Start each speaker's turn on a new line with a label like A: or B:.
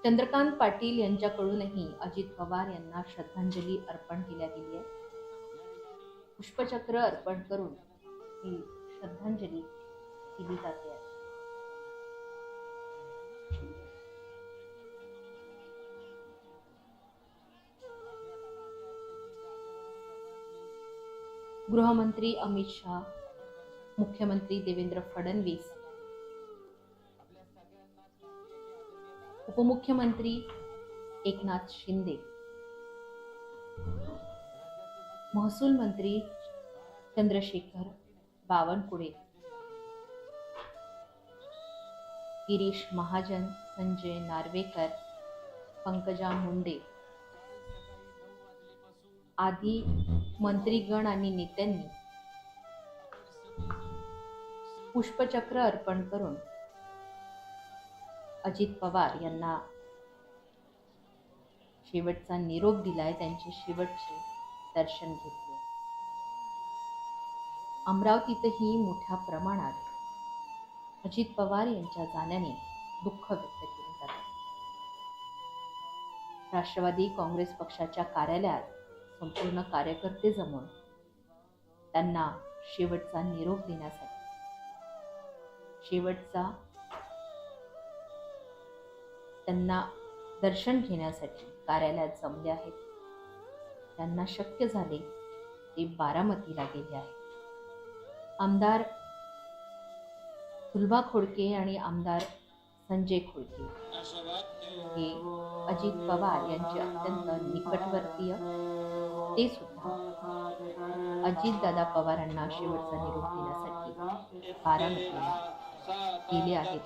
A: चंद्रकांत पाटील यांच्याकडूनही अजित पवार यांना श्रद्धांजली अर्पण केल्या गेली आहे. पुष्पचक्र अर्पण करून ही श्रद्धांजली केली जाते. गृहमंत्री अमित शाह, मुख्यमंत्री देवेंद्र फडणवीस, उपमुख्यमंत्री एकनाथ शिंदे, महसूल मंत्री चंद्रशेखर बावनकुळे, गिरीश महाजन, संजय नार्वेकर, पंकजा मुंडे आदी मंत्रीगण आणि नेत्यांनी पुष्पचक्र अर्पण करून अजित पवार यांना शेवटचा निरोप दिलाय, त्यांचे शेवटचे दर्शन घेतले. अमरावतीतही मोठ्या प्रमाणात अजित पवार यांच्या जाण्याने दुःख व्यक्त केले जाते. राष्ट्रवादी काँग्रेस पक्षाच्या कार्यालयात संपूर्ण कार्यकर्ते जमून त्यांना शेवटचा निरोप देण्यासाठी, शेवटचा त्यांना दर्शन घेण्यासाठी कार्यालयात जमले आहेत. त्यांना शक्य झाले ते बारामतीला गेले आहेत. आमदार सुलभा खोडके आणि आमदार संजय खोडके हे अजित पवार यांचे अत्यंत निकटवर्तीय, ते सुद्धा अजितदादा पवारांना शेवटचा निरोप देण्यासाठी बारामतीला गेले आहेत.